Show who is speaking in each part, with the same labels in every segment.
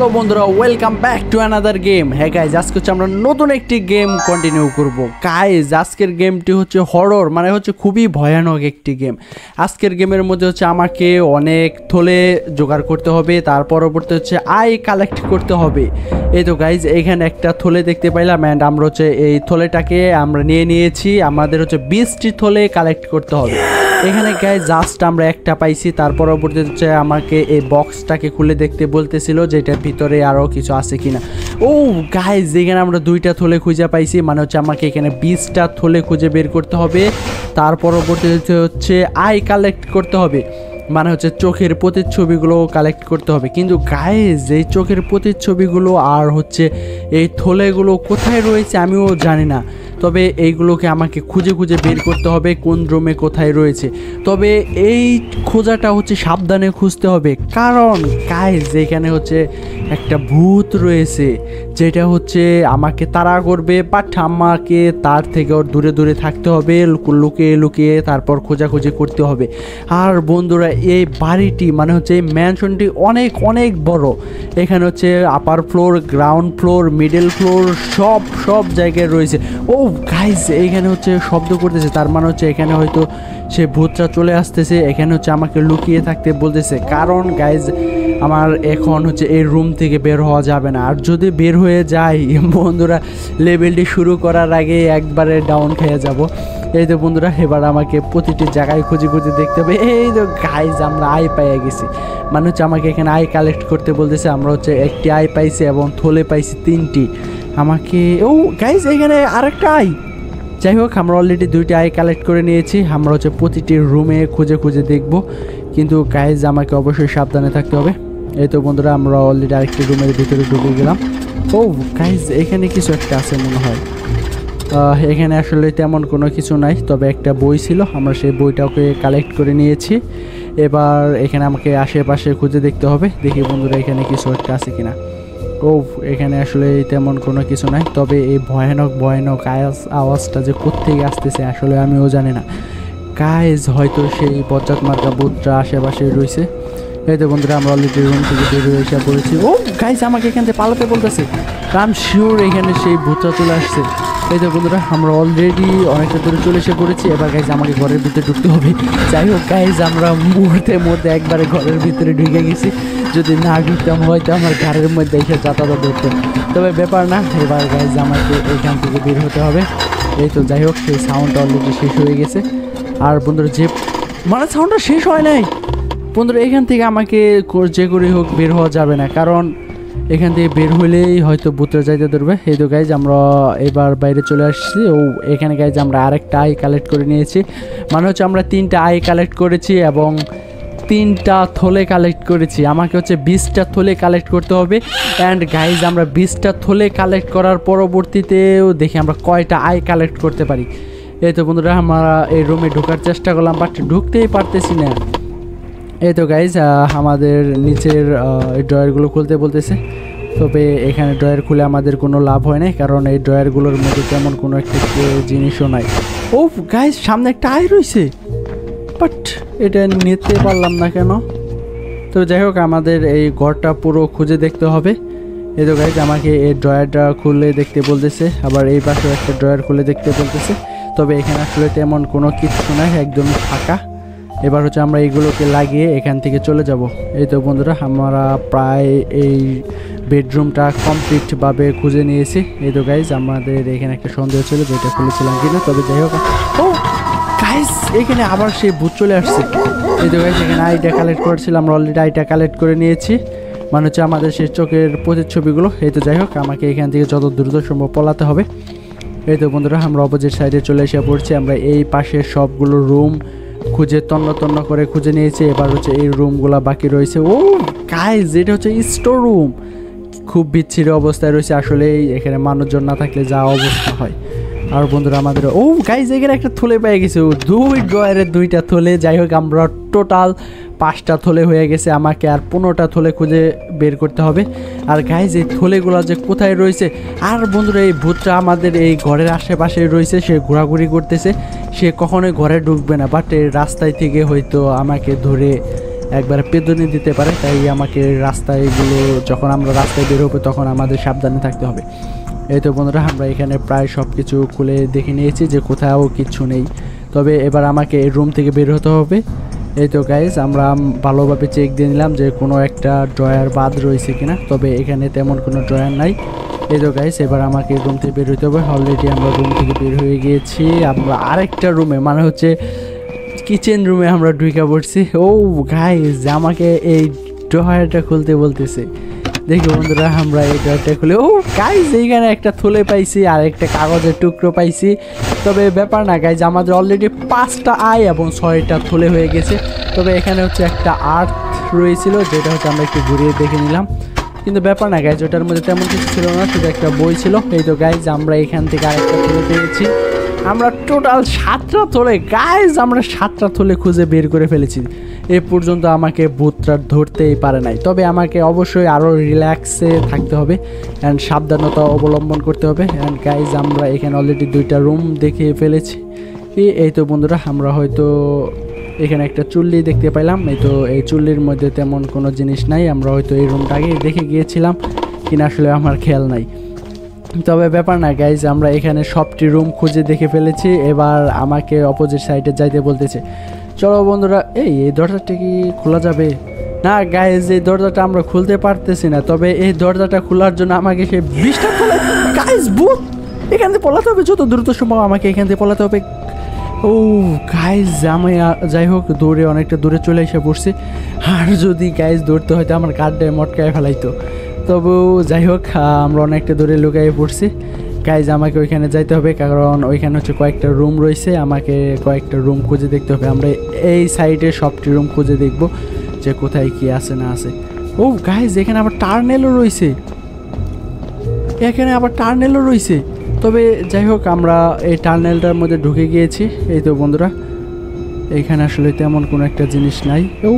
Speaker 1: Hello বন্ধুরা, welcome back to another game. হ্যাঁ guys, আজকে হচ্ছে আমরা নতুন একটি গেম কন্টিনিউ করব। গাইজ, আজকের গেমটি হচ্ছে হরর, মানে হচ্ছে খুবই ভয়ানক একটি গেম। আজকের গেমের মধ্যে হচ্ছে আমাকে অনেক থলে জোগাড় করতে হবে, তার পরবর্তী হচ্ছে আই কালেক্ট করতে হবে। এই তো গাইজ, এখানে একটা থলে দেখতে পাইলাম অ্যান্ড আমরা হচ্ছে এই থলেটাকে আমরা নিয়েছি। আমাদের হচ্ছে 20টি থলে কালেক্ট করতে হবে। এখানে গাইজ জাস্ট আমরা একটা পাইছি, তার পরবর্তীতে হচ্ছে আমাকে এই বক্সটাকে খুলে দেখতে বলতেছিল যে এটার ভিতরে আরও কিছু আছে কিনা। ও গাইজ, এখানে আমরা 2টা থলে খুঁজে পাইছি, মানে হচ্ছে আমাকে এখানে 20টা থলে খুঁজে বের করতে হবে। তার পরবর্তীতে হচ্ছে আই কালেক্ট করতে হবে, মানে হচ্ছে চোখের প্রতিচ্ছবিগুলো কালেক্ট করতে হবে। কিন্তু গাইজ, এই চোখের প্রতিচ্ছবিগুলো আর হচ্ছে এই থলেগুলো কোথায় রয়েছে আমিও জানি না। তবে এইগুলোকে আমাকে খুঁজে খুঁজে বের করতে হবে কোন রুমে কোথায় রয়েছে। তবে এই খোঁজাটা হচ্ছে সাবধানে খুঁজতে হবে, কারণ গাইজ এখানে হচ্ছে একটা ভূত রয়েছে যেটা হচ্ছে আমাকে তাড়া করবে, বাট আমাকে তার থেকে দূরে দূরে থাকতে হবে, লুকিয়ে লুকিয়ে তারপর খোঁজাখুঁজি করতে হবে। আর বন্ধুরা, এই বাড়িটি মানে হচ্ছে এই ম্যানশনটি অনেক অনেক বড়। এখানে হচ্ছে upper floor, ground floor, middle floor সব জায়গায় রয়েছে। ও গাইজ, এইখানে হচ্ছে শব্দ করতেছে, তার মানে হচ্ছে এখানে হয়তো সে ভূতটা চলে আসতেছে। এখানে হচ্ছে আমাকে লুকিয়ে থাকতে বলতেছে, কারণ গাইজ আমার এখন হচ্ছে এই রুম থেকে বের হওয়া যাবে না। আর যদি বের হয়ে যায় বন্ধুরা, লেভেলটি শুরু করার আগে একবারে ডাউন খেয়ে যাব। এই তো বন্ধুরা, এবার আমাকে প্রতিটি জায়গায় খুঁজে খুঁজে দেখতে হবে। এই তো গাইজ, আমরা আই পেয়ে গেছি, মানে হচ্ছে আমাকে এখানে আই কালেক্ট করতে বলতেছে। আমরা হচ্ছে একটি আই পাইছি এবং থলে পাইছি 3টি। আমাকে ও গাইজ, এখানে আরেকটা আই। যাই হোক, আমরা অলরেডি 2টি আই কালেক্ট করে নিয়েছি। আমরা হচ্ছে প্রতিটি রুমে খুঁজে খুঁজে দেখব, কিন্তু গাইজ আমাকে অবশ্যই সাবধানে থাকতে হবে। এই তো বন্ধুরা, আমরা অলরেডি আরেকটি রুমের ভিতরে ঢুকে গেলাম। ও গাইজ, এখানে কিছু একটা আছে মনে হয়। এখানে আসলে তেমন কোনো কিছু নাই, তবে একটা বই ছিল, আমরা সেই বইটাকে কালেক্ট করে নিয়েছি। এবার এখানে আমাকে আশেপাশে খুঁজে দেখতে হবে, দেখি বন্ধুরা এখানে কিছু একটা আছে কিনা। ও এখানে আসলে তেমন কোনো কিছু নাই, তবে এই ভয়ানক আওয়াজটা যে কোত্থেকে আসতেছে আসলে আমিও জানি না। গাইজ, হয়তো সেই বজ্জাত মার্কা ভূতটা আশেপাশে রয়েছে। এই তো বন্ধুরা, আমরা অলরেডি রুম থেকে বের হয়ে এসে পড়েছি। ও গাইজ, আমাকে এখান থেকে পালাতে বলতেছে, আই এম শিওর এখানে সেই ভূতটা চলে আসছে। এই তো বন্ধুরা, আমরা অলরেডি অনেকটা দূরে চলে এসে পড়েছি। এবার গাইজ আমাকে ঘরের ভিতরে ঢুকতে হবে। যাই হোক গাইজ, আমরা মুহূর্তের মধ্যে একবারে ঘরের ভিতরে ঢুকে গেছি। যদি না ঢুকতাম হয়তো আমার ঘরের মধ্যে এসে যাতায়াত ধরতো, তবে ব্যাপার না। এবার গাইজ আমাকে এখান থেকে বের হতে হবে। এই তো যাই হোক, সেই সাউন্ডটা অলরেডি শেষ হয়ে গেছে। আর বন্ধুরা, যে মানে সাউন্ডটা শেষ হয় নাই বন্ধুরা, এখান থেকে আমাকে যে করে হোক বের হওয়া যাবে না, কারণ এখান থেকে বের হলেই হয়তো ভূতরা যাইতে ধরবে। এই তো গাইজ, আমরা এবার বাইরে চলে আসছি। ও এখানে গাইজ আমরা আরেকটা আই কালেক্ট করে নিয়েছি, মানে হচ্ছে আমরা 3টা আই কালেক্ট করেছি এবং 3টা থলে কালেক্ট করেছি। আমাকে হচ্ছে 20টা থলে কালেক্ট করতে হবে। অ্যান্ড গাইজ, আমরা 20টা থলে কালেক্ট করার পরবর্তীতেও দেখি আমরা কয়টা আই কালেক্ট করতে পারি। এই তো বন্ধুরা, আমরা এই রুমে ঢোকার চেষ্টা করলাম, বাট ঢুকতেই পারতেছি না। এই তো গাইজ, আমাদের নিচের ড্রয়ারগুলো খুলতে বলতেছে, তবে এখানে ড্রয়ার খুলে আমাদের কোনো লাভ হয় নাই, কারণ এই ড্রয়ারগুলোর মধ্যে তেমন কোনো একটা জিনিসও নাই। ও গাইজ, সামনে একটা আই রয়েছে, বাট এটা নিতে পারলাম না কেন। তো যাই হোক, আমাদের এই ঘরটা পুরো খুঁজে দেখতে হবে। এই তো গাইজ, আমাকে এই ড্রয়ারটা খুলে দেখতে বলতেছে, আবার এই পাশেও একটা ড্রয়ার খুলে দেখতে বলতেছে, তবে এখানে আসলে তেমন কোনো কিছু নাই, একদম ফাঁকা। এবার হচ্ছে আমরা এইগুলোকে লাগিয়ে এখান থেকে চলে যাব। এই তো বন্ধুরা, আমরা প্রায় এই বেডরুমটা কমপ্লিটভাবে খুঁজে নিয়েছি। এই তো গাইজ, আমাদের এখানে একটা সন্দেহ ছিল যে এটা খুলেছিলাম কিনা, তবে যাই হোক। ও গাইজ, এখানে আবার সেই ভূত চলে আসছে। এই তো গাইজ, এখানে আইটা কালেক্ট করেছিলাম, আমরা অলরেডি আইটা কালেক্ট করে নিয়েছি, মানে হচ্ছে আমাদের সেই চোখের প্রতিচ্ছবিগুলো। এই তো যাই হোক, আমাকে এখান থেকে যত দ্রুত সম্ভব পলাতে হবে। এই তো বন্ধুরা, আমরা অপোজিট সাইডে চলে এসে পড়ছি। আমরা এই পাশে সবগুলো রুম খুঁজে তন্ন করে খুঁজে নিয়েছি। এবার হচ্ছে এই রুমগুলো বাকি রয়েছে। ও গাইজ, এটা হচ্ছে স্টোর রুম, খুব বিচ্ছিরি অবস্থায় রয়েছে। আসলে এখানে মানুষজন না থাকলে যা অবস্থা হয়। আর বন্ধুরা, আমাদের ও গাইজ, এখানে একটা থলে পেয়ে গেছে, 2 ড্রয়ারের 2টা থলে। যাই হোক, আমরা টোটাল 5টা থলে হয়ে গেছে। আমাকে আর 15টা থলে খুঁজে বের করতে হবে। আর গাইজ, এই থলেগুলো যে কোথায় রয়েছে। আর বন্ধুরা, এই ভূতটা আমাদের এই ঘরের আশেপাশে রয়েছে, সে ঘোরাঘুরি করতেছে। সে কখনোই ঘরে ঢুকবে না, বাট এই রাস্তায় থেকে হয়তো আমাকে ধরে একবারে পেদনি দিতে পারে, তাই আমাকে রাস্তায়গুলো যখন আমরা রাস্তায় বের হবো তখন আমাদের সাবধানে থাকতে হবে। এই তো বন্ধুরা আমরা এখানে প্রায় সব কিছু খুলে দেখে নিয়েছি যে কোথাও কিছু নেই, তবে এবার আমাকে এই রুম থেকে বের হতে হবে। এই তো গাইজ আমরা ভালোভাবে চেক দিয়ে নিলাম যে কোনো একটা ড্রয়ার বাদ রয়েছে কিনা, তবে এখানে তেমন কোনো ড্রয়ার নাই। এই তো গাইজ এবার আমাকে রুম থেকে বের হতে হবে। অলরেডি আমরা রুম থেকে বের হয়ে গিয়েছি, আমরা আরেকটা রুমে মানে হচ্ছে কিচেন রুমে আমরা ঢুকে পড়ছি। ও গাইজ আমাকে এই ড্রয়ারটা খুলতে বলতেছে। দেখি বন্ধুরা আমরা এই ড্রয়ারটা খুলে, ও গাইজ এইখানে একটা থলে পাইছি আর একটা কাগজের টুকরো পাইছি। তবে ব্যাপার না গাইজ, আমাদের অলরেডি 5টা আই এবং 6টা থলে হয়ে গেছে। তবে এখানে হচ্ছে একটা আর্থ রয়েছিল যেটা হচ্ছে আমরা একটু ঘুরিয়ে দেখে নিলাম, কিন্তু ব্যাপার না গাইজ ওটার মধ্যে তেমন কিছু ছিল না, শুধু একটা বই ছিল। এই তো গাইজ আমরা এখান থেকে আরেকটা থলে পেয়েছি। আমরা টোটাল 7টা থলে গাইজ, আমরা 7টা থলে খুঁজে বের করে ফেলেছি। এ পর্যন্ত আমাকে ভূতটা ধরতেই পারে নাই। তবে আমাকে অবশ্যই আরও রিল্যাক্সে থাকতে হবে অ্যান্ড সাবধানতা অবলম্বন করতে হবে। অ্যান্ড গাইজ আমরা এখানে অলরেডি 2টা রুম দেখে ফেলেছি। এই তো বন্ধুরা আমরা হয়তো এখানে একটা চুল্লি দেখতে পাইলাম। এই তো এই চুল্লির মধ্যে তেমন কোনো জিনিস নাই, আমরা হয়তো এই রুমটা আগে দেখে গিয়েছিলাম কিনা আসলে আমার খেয়াল নাই। তবে ব্যাপার না গাইজ আমরা এখানে সবটি রুম খুঁজে দেখে ফেলেছি। এবার আমাকে অপোজিট সাইডে যাইতে বলতেছে। চলো বন্ধুরা, এই দরজাটা কি খোলা যাবে? না গাইজ এই দরজাটা আমরা খুলতে পারতেছি না, তবে এই দরজাটা খোলার জন্য আমাকে সে 20টা খোলা। গাইজ ভূত, এখান থেকে পলাতে হবে, যত দ্রুত সম্ভব আমাকে এখান থেকে পলাতে হবে। ও গাইজ আমি যাই হোক দৌড়ে অনেকটা দূরে চলে এসে পড়ছি। আর যদি গাইজ দৌড়তে হয়তো আমার কাঠটায় মটকায় ফেলাইতো। তবুও যাই হোক আমরা অনেকটা দূরে লুকিয়ে পড়ছি। গাইজ আমাকে ওইখানে যাইতে হবে, কারণ ওইখানে হচ্ছে কয়েকটা রুম রয়েছে, আমাকে কয়েকটা রুম খুঁজে দেখতে হবে। আমরা এই সাইডে সবটি রুম খুঁজে দেখব যে কোথায় কি আছে না আছে। ও গাইজ এখানে আবার টার্নেলও রয়েছে, এখানে আবার টার্নেলও রয়েছে। তবে যাই হোক আমরা এই টার্নেলটার মধ্যে ঢুকে গিয়েছি। এই তো বন্ধুরা এইখানে আসলে তেমন কোনো একটা জিনিস নাই। ও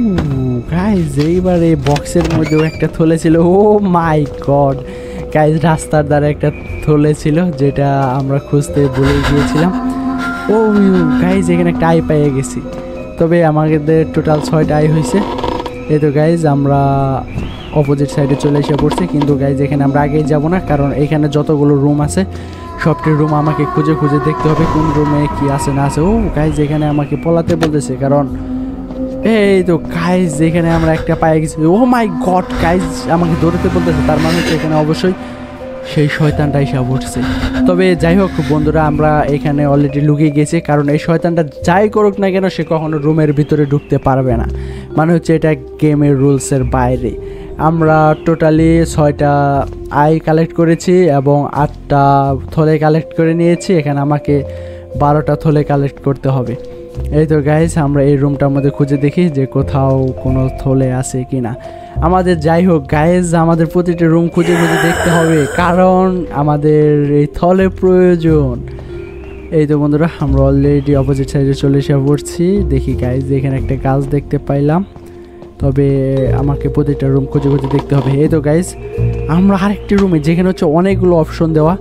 Speaker 1: গাইজ এইবার এই বক্সের মধ্যেও একটা থলে ছিল। ও মাই গড গাইজ রাস্তার দ্বারা একটা থলে ছিল যেটা আমরা খুঁজতে ভুলে গিয়েছিলাম। ও গাইজ এখানে একটা আই পেয়ে গেছি। তবে আমাদের টোটাল 6টা আই হয়েছে। এই তো গাইজ আমরা অপোজিট সাইডে চলে এসে পড়ছি, কিন্তু গাইজ এখানে আমরা আগেই যাব না, কারণ এখানে যতগুলো রুম আছে সবটি রুম আমাকে খুঁজে খুঁজে দেখতে হবে কোন রুমে কি আছে না আছে। ও গাইজ এখানে আমাকে পলাতে বলতেছে, কারণ এই তো গাইজ এখানে আমরা একটা পায়ে গেছি। ও মাই গড গাইজ আমাকে দৌড়াতে বলতেছে, তার মানে হচ্ছে এখানে অবশ্যই সেই শয়তানটা এসে পড়ছে। তবে যাই হোক বন্ধুরা আমরা এখানে অলরেডি লুকিয়ে গেছি, কারণ এই শয়তানটা যাই করুক না কেন সে কখনো রুমের ভিতরে ঢুকতে পারবে না। মানে হচ্ছে এটা গেমের রুলসের বাইরে। আমরা টোটালি 6টা আই কালেক্ট করেছি এবং 8টা থলে কালেক্ট করে নিয়েছি। এখানে আমাকে 12টা থলে কালেক্ট করতে হবে। এই তো গাইজ আমরা এই রুমটার মধ্যে খুঁজে দেখি যে কোথাও কোনো থলে আছে কি না। আমাদের যাই হোক গাইজ আমাদের প্রতিটা রুম খুঁজে খুঁজে দেখতে হবে, কারণ আমাদের এই থলে প্রয়োজন। এই তো বন্ধুরা আমরা অলরেডি অপোজিট সাইডে চলে এসে পড়ছি। দেখি গাইজ এখানে একটা গাছ দেখতে পাইলাম, তবে আমাকে প্রতিটা রুম খুঁজে খুঁজে দেখতে হবে। এই তো গাইজ আমরা আরেকটি রুমে যেখানে হচ্ছে অনেকগুলো অপশন দেওয়া,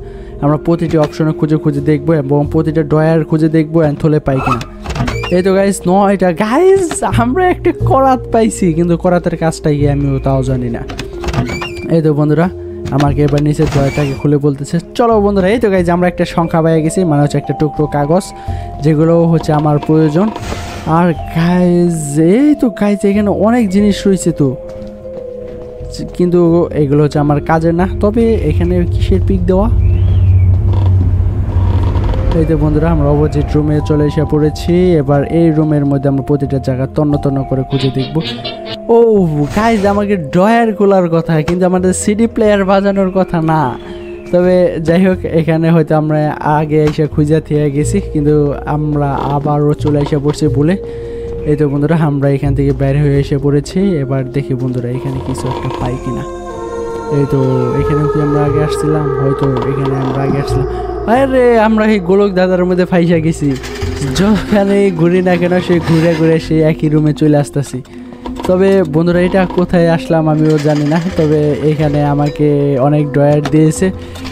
Speaker 1: আমরা প্রতিটি অপশনে খুঁজে খুঁজে দেখবো এবং প্রতিটা ড্রয়ার খুঁজে দেখবো অ্যান্ড থলে পাই কিনা। এই তো গাইজ 9টা গাইজ আমরা একটা করাত পাইছি, কিন্তু করাতের কাজটা গিয়ে আমিও তাও জানি না। এই তো বন্ধুরা আমাকে এবার নিচের ড্রয়ারটাকে খুলে বলতেছে চলো বন্ধুরা। এই তো গাইজ আমরা একটা সংখ্যা পেয়ে গেছি, মানে হচ্ছে একটা টুকরো কাগজ, যেগুলো হচ্ছে আমার প্রয়োজন। আর গাইজ এই তো গাইজ এখানে অনেক জিনিস রয়েছে তো, কিন্তু এগুলো হচ্ছে আমার কাজের না। তবে এখানে কিসের পিক দেওয়া? এই তো বন্ধুরা আমরা অপোজিট রুমে চলে এসে পড়েছি। এবার এই রুমের মধ্যে আমরা প্রতিটা জায়গা তন্ন তন্ন করে খুঁজে দেখব। ও গাইজ আমাকে ড্রয়ার খোলার কথা, কিন্তু আমাদের সিডি প্লেয়ার বাজানোর কথা না। তবে যাই হোক এখানে হয়তো আমরা আগে এসে খুঁজে থেকে গেছি, কিন্তু আমরা আবারও চলে এসে পড়ছি বলে। এই তো বন্ধুরা আমরা এখান থেকে বাইরে হয়ে এসে পড়েছি। এবার দেখি বন্ধুরা এখানে কিছু একটা পাই কিনা। এই তো এখানে কি আমরা আগে আসছিলাম? হয়তো এখানে আমরা আগে আসছিলাম। আরে আমরা এই গোলক দাদার মধ্যে ফাইসা গেছি, যখানে ঘুরি না কেন সেই ঘুরে ঘুরে সেই একই রুমে চলে আসতেছি। তবে বন্ধুরা এটা কোথায় আসলাম আমিও জানি না। তবে এখানে আমাকে অনেক ড্রয়ার দিয়েছে,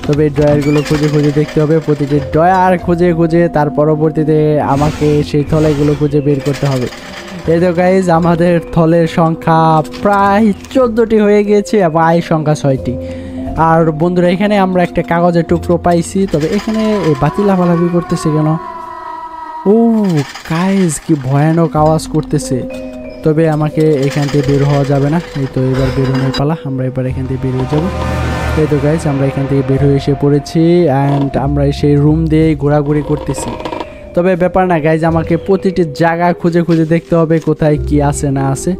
Speaker 1: তবে এই ড্রয়ারগুলো খুঁজে খুঁজে দেখতে হবে। প্রতিটি ড্রয়ার খুঁজে খুঁজে তার পরবর্তীতে আমাকে সেই থলেগুলো খুঁজে বের করতে হবে। এই তো গাইজ আমাদের থলের সংখ্যা প্রায় 14টি হয়ে গিয়েছে এবং আয়ের সংখ্যা 6টি। আর বন্ধুরা এখানে আমরা একটা কাগজের টুকরো পাইছি, তবে এখানে এই বাতি লাফালাফি করতেছে কেন? ও গাইজ কি ভয়ানক আওয়াজ করতেছে। তবে আমাকে এখান থেকে বের হওয়া যাবে না। এই তো এবার বেরোনোর পালা, আমরা এবার এখান থেকে বের হয়ে যাবো। এই তো গাইজ আমরা এখান থেকে বের হয়ে এসে পড়েছি অ্যান্ড আমরা সেই রুম দিয়ে ঘোরাঘুরি করতেছি। তবে ব্যাপার না গাইজ, আমাকে প্রতিটি জায়গা খুঁজে খুঁজে দেখতে হবে কোথায় কি আছে না আছে।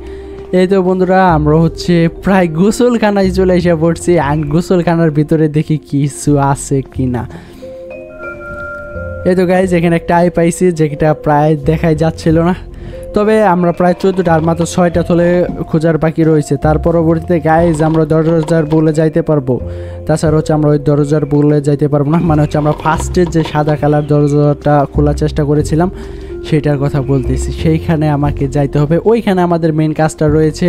Speaker 1: এই তো বন্ধুরা আমরা হচ্ছে প্রায় গোসলখানায় চলে এসে পড়ছি অ্যান্ড গোসলখানার ভিতরে দেখি কিছু আছে কি না। এই তো গাইজ এখানে একটা আই পাইছি যেটা প্রায় দেখাই যাচ্ছিল না। তবে আমরা প্রায় 14টা আর মাত্র 6টা থলে খোঁজার বাকি রয়েছে। তার পরবর্তীতে গাইজ আমরা দরজার বলে যাইতে পারবো, তাছাড়া হচ্ছে আমরা ওই দরজার বলে যাইতে পারবো না। মানে হচ্ছে আমরা ফার্স্টের যে সাদা কালার দরজাটা খোলার চেষ্টা করেছিলাম সেটার কথা বলতেছি, সেইখানে আমাকে যাইতে হবে, ওইখানে আমাদের মেন কাজটা রয়েছে।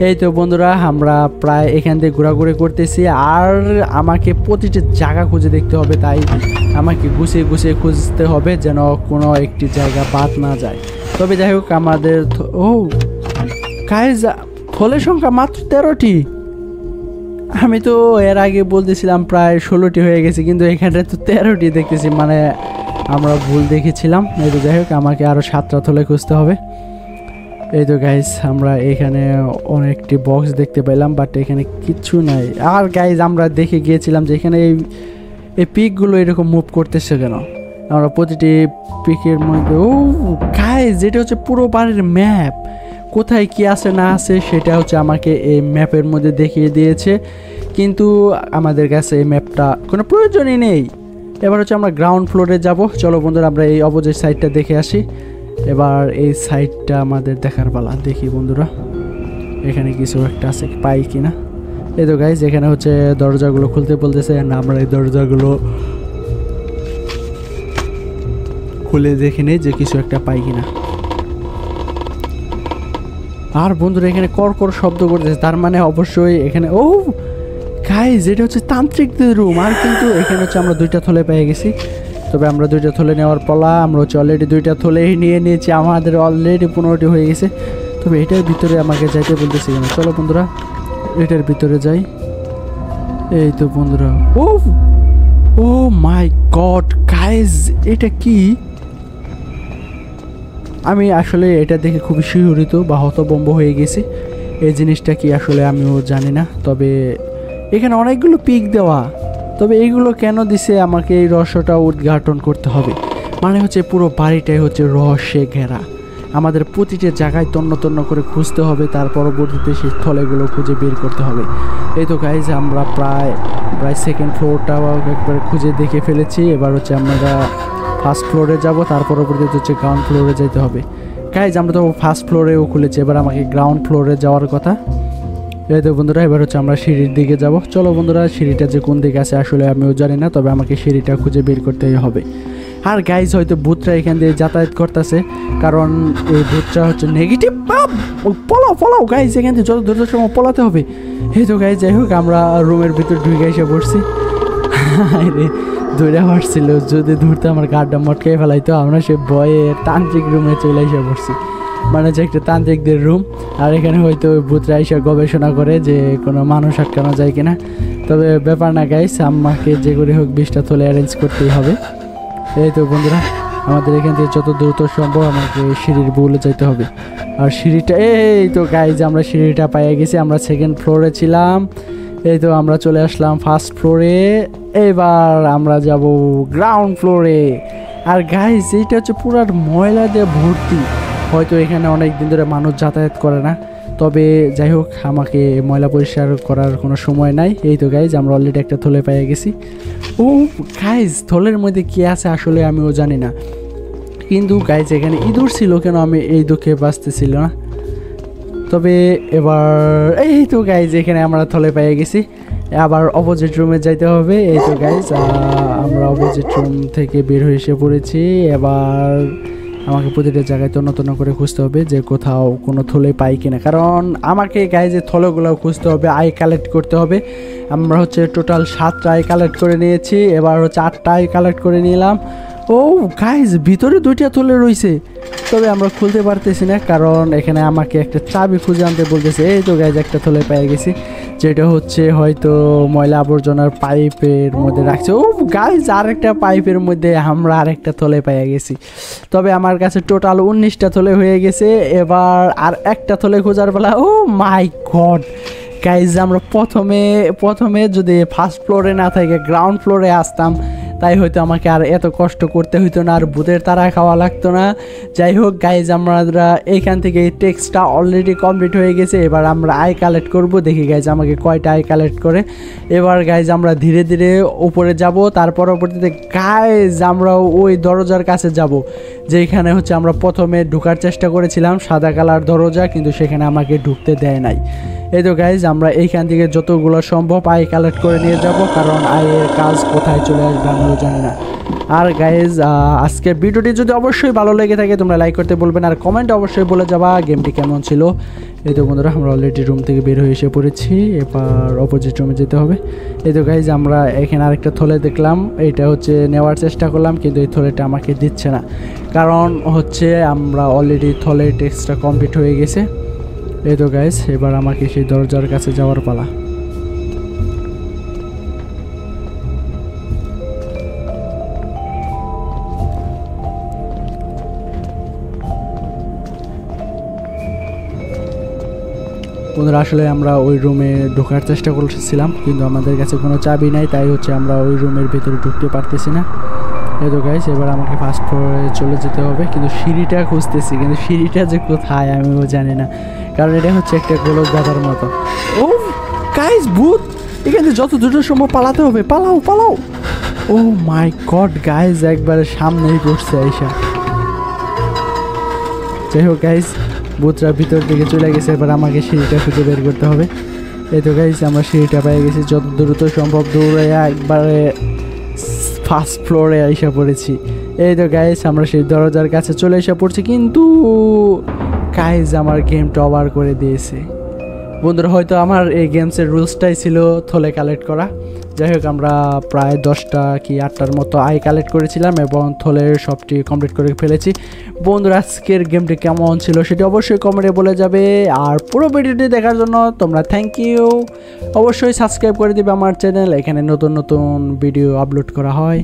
Speaker 1: এই তো বন্ধুরা আমরা প্রায় এখান থেকে ঘোরাঘুরি করতেছি আর আমাকে প্রতিটি জায়গা খুঁজে দেখতে হবে, তাই আমাকে গুছিয়ে গুছিয়ে খুঁজতে হবে যেন কোনো একটি জায়গা বাদ না যায়। তবে যাই হোক আমাদের গাইজ থলের সংখ্যা মাত্র 13টি। আমি তো এর আগে বলতেছিলাম প্রায় 16টি হয়ে গেছে, কিন্তু এখানে তো 13টি দেখতেছি, মানে আমরা ভুল দেখেছিলাম। এই তো যাই হোক আমাকে আরও 7টা থলে খুঁজতে হবে। এই তো গাইজ আমরা এখানে অনেকটি বক্স দেখতে পেলাম, বাট এখানে কিচ্ছু নাই। আর গাইজ আমরা দেখে গিয়েছিলাম যে এখানে এই পিকগুলো এরকম মুভ করতেছে কেন। আমরা প্রতিটি পিকের মধ্যে গাইজ এটা হচ্ছে পুরো বাড়ির ম্যাপ, কোথায় কি আছে না আছে সেটা হচ্ছে আমাকে এই ম্যাপের মধ্যে দেখিয়ে দিয়েছে, কিন্তু আমাদের কাছে এই ম্যাপটা কোনো প্রয়োজনই নেই। এবার হচ্ছে আমরা গ্রাউন্ড ফ্লোরে যাব। চলো বন্ধুরা আমরা এই অপোজিট সাইডটা দেখে আসি। এবার এই সাইডটা আমাদের দেখার পালা, দেখি বন্ধুরা এখানে কিছু একটা আছে পাই কিনা। এই তো গাইজ এখানে হচ্ছে দরজাগুলো খুলতে বলতেছে, আমরা এই দরজাগুলো খুলে দেখে নেই যে কিছু একটা পাই কিনা। আর বন্ধুরা এখানে কড়কড় শব্দ করতেছে, তার মানে অবশ্যই এখানে গাইজ এটা হচ্ছে তান্ত্রিকদের রুম। আর কিন্তু এখানে হচ্ছে আমরা 2টা থলে পেয়ে গেছি। তবে আমরা 2টা থলে নেওয়ার পালা, আমরা হচ্ছে অলরেডি 2টা থলেই নিয়ে নিয়েছি, আমাদের অলরেডি 15টি হয়ে গেছে। তবে এটার ভিতরে আমাকে যাইতে বলতেছি কেন, চলো বন্ধুরা এটার ভিতরে যাই। এই তো বন্ধুরা ও মাই গড গাইজ এটা কি? আমি আসলে এটা দেখে খুবই শিহরিত বা হতভম্ব হয়ে গেছি। এই জিনিসটা কি আসলে আমিও জানি না। তবে এখানে অনেকগুলো পিক দেওয়া, তবে এইগুলো কেন দিছে আমাকে এই রহস্যটা উদ্ঘাটন করতে হবে। মানে হচ্ছে পুরো বাড়িটাই হচ্ছে রহস্যে ঘেরা, আমাদের প্রতিটা জায়গায় তন্ন তন্ন করে খুঁজতে হবে, তার পরবর্তীতে সেই স্থলেগুলো খুঁজে বের করতে হবে। এই তো গাইজ আমরা প্রায় সেকেন্ড ফ্লোরটাও একবার খুঁজে দেখে ফেলেছি। এবার হচ্ছে আমরা ফার্স্ট ফ্লোরে যাব, তার পরবর্তীতে হচ্ছে গ্রাউন্ড ফ্লোরে যেতে হবে। গাইজ আমরা তো ফার্স্ট ফ্লোরেও খুলেছি, এবার আমাকে গ্রাউন্ড ফ্লোরে যাওয়ার কথা। এই তো বন্ধুরা এবার হচ্ছে আমরা সিঁড়ির দিকে যাব। চলো বন্ধুরা সিঁড়িটা যে কোন দিকে আছে আসলে আমিও জানি না, তবে আমাকে সিঁড়িটা খুঁজে বের করতেই হবে। আর গাইজ হয়তো ভূতরা এখান দিয়ে যাতায়াত করতেছে, কারণ এই ভূতটা হচ্ছে নেগেটিভ। পলাও গাইজ এখান থেকে যত দ্রুত সময় পলাতে হবে। এই তো গাইজ যাই হোক আমরা রুমের ভিতর ঢুকে এসে পড়ছি। ধরে হাঁটছিল, যদি ধরতে আমার গাড়টা মটকাই ফেলাইতো। আমরা সে ভয়ে তান্ত্রিক রুমে চলে এসে পড়ছি, মানে যে একটা তান্ত্রিকদের রুম। আর এখানে হয়তো ভূতরা এসে গবেষণা করে যে কোনো মানুষ আটকানো যায় কিনা। তবে ব্যাপার না গাইজ, আমাকে যে করে হোক 20টা থলে অ্যারেঞ্জ করতেই হবে। এই তো বন্ধুরা আমাদের এখান থেকে যত দ্রুত সম্ভব আমাকে সিঁড়ির বলে যেতে হবে। আর সিঁড়িটা এই তো গাইজ আমরা সিঁড়িটা পাইয়ে গেছি। আমরা সেকেন্ড ফ্লোরে ছিলাম, এই তো আমরা চলে আসলাম ফার্স্ট ফ্লোরে। এবার আমরা যাব গ্রাউন্ড ফ্লোরে। আর গাইজ এইটা হচ্ছে পুরো ময়লা দিয়ে ভর্তি, হয়তো এখানে অনেক দিন ধরে মানুষ যাতায়াত করে না। তবে যাই হোক আমাকে ময়লা পরিষ্কার করার কোনো সময় নাই। এই তো গাইজ আমরা অলরেডি একটা থলে পেয়ে গেছি। গাইজ থলের মধ্যে কী আছে আসলে আমিও জানি না, কিন্তু গাইজ এখানে ইঁদুর ছিল কেন আমি এই দুঃখে বাঁচতেছিল না। তবে এবার এই তো গাইজ এখানে আমরা থলে পেয়ে গেছি, আবার অপোজিট রুমে যাইতে হবে। এই তো গাইজ আমরা অপোজিট রুম থেকে বের হয়ে এসে পড়েছি। এবার আমাকে প্রতিটা জায়গায় তন্ন করে খুঁজতে হবে যে কোথাও কোনো থলে পাই কিনা, কারণ আমাকে গাইজের থলেগুলো খুঁজতে হবে, আই কালেক্ট করতে হবে। আমরা হচ্ছে টোটাল 7টা আই কালেক্ট করে নিয়েছি, এবার হচ্ছে 8টা আই কালেক্ট করে নিলাম। ও গাইজ ভিতরে দুইটা থলে রয়েছে, তবে আমরা খুলতে পারতেছি না কারণ এখানে আমাকে একটা চাবি খুঁজে আনতে বলতেছে। এই তো গাইজ একটা থলে পেয়ে গেছি, যেটা হচ্ছে হয়তো ময়লা আবর্জনার পাইপের মধ্যে রাখছে। ও গাইজ আরেকটা পাইপের মধ্যে আমরা আরেকটা থলে পেয়ে গেছি। তবে আমার কাছে টোটাল 19টা থলে হয়ে গেছে। এবার আর একটা থলে খোঁজার বেলা। ও মাই গড গাইজ, আমরা প্রথমে যদি ফার্স্ট ফ্লোরে না থাকে গ্রাউন্ড ফ্লোরে আসতাম তাই হয়তো আমাকে আর এত কষ্ট করতে হইতো না, আর ভূতের তারা খাওয়া লাগতো না। যাই হোক গাইজ, আমরা এইখান থেকে এই টেক্সটটা অলরেডি কমপ্লিট হয়ে গেছে। এবার আমরা আই কালেক্ট করব, দেখি গাইজ আমাকে কয়টা আই কালেক্ট করে। এবার গাইজ আমরা ধীরে ধীরে উপরে যাব, তার পরবর্তীতে গাইজ আমরা ওই দরজার কাছে যাব যেখানে হচ্ছে আমরা প্রথমে ঢোকার চেষ্টা করেছিলাম, সাদা কালার দরজা, কিন্তু সেখানে আমাকে ঢুকতে দেয় নাই। এই তো গাইজ আমরা এইখান থেকে যতগুলো সম্ভব আই কালেক্ট করে নিয়ে যাব, কারণ আয়ের কাজ কোথায় চলে আসবে আমিও জানি না। আর গাইজ আজকের ভিডিওটি যদি অবশ্যই ভালো লেগে থাকে তোমরা লাইক করতে বলবেন, আর কমেন্টে অবশ্যই বলে যাবা গেমটি কেমন ছিল। এই তো বন্ধুরা আমরা অলরেডি রুম থেকে বের হয়ে এসে পড়েছি, এবার অপোজিট রুমে যেতে হবে। এই তো গাইজ আমরা এখানে আরেকটা থলে দেখলাম, এইটা হচ্ছে নেওয়ার চেষ্টা করলাম কিন্তু এই থলেটা আমাকে দিচ্ছে না, কারণ হচ্ছে আমরা অলরেডি থলের টেক্সটটা কমপ্লিট হয়ে গেছে। এই তো গাইজ এবার আমাকে সেই দরজার কাছে যাওয়ার পালা। বন্ধুরা আসলে আমরা ওই রুমে ঢোকার চেষ্টা করছিলাম কিন্তু আমাদের কাছে কোনো চাবি নাই, তাই হচ্ছে আমরা ওই রুমের ভিতরে ঢুকতে পারতেছি না। এই তো গাইস এবার আমাকে ফার্স্ট ফ্লোরে চলে যেতে হবে, কিন্তু সিঁড়িটা খুঁজতেছি, কিন্তু সিঁড়িটা যে কোথায় আমিও জানি না, কারণ এটা হচ্ছে একটা গোলক গাধার মতো। ও গাইস ভূত, এখানে যত দ্রুত সম্ভব পালাতে হবে, পালাও পালাও। ও মাই গড গাইস, একবারে সামনেই পড়ছে আইসা। যাই হোক গাইস, ভূতরা ভিতর দিকে চলে গেছে, এবার আমাকে সিঁড়িটা খুঁজে বের করতে হবে। এই তো গাইস আমরা সিঁড়িটা পেয়ে গেছি, যত দ্রুত সম্ভব দৌড়ে একবারে ফার্স্ট ফ্লোরে এসে পড়েছি। এই তো গাইস আমরা সেই দরজার কাছে চলে এসে পড়ছি, কিন্তু গাইস আমার গেমটা ওভার করে দিয়েছে। বন্ধুরা হয়তো আমার এই গেমসের রুলসটাই ছিল থলে কালেক্ট করা। যাই হোক আমরা প্রায় 10টা কি 8টার মতো আই কালেক্ট করেছিলাম এবং থলের সবটি কমপ্লিট করে ফেলেছি। বন্ধুরা আজকের গেমটি কেমন ছিল সেটি অবশ্যই কমেন্টে বলে যাবে, আর পুরো ভিডিওটি দেখার জন্য তোমরা থ্যাংক ইউ। অবশ্যই সাবস্ক্রাইব করে দিবে আমার চ্যানেল, এখানে নতুন নতুন ভিডিও আপলোড করা হয়।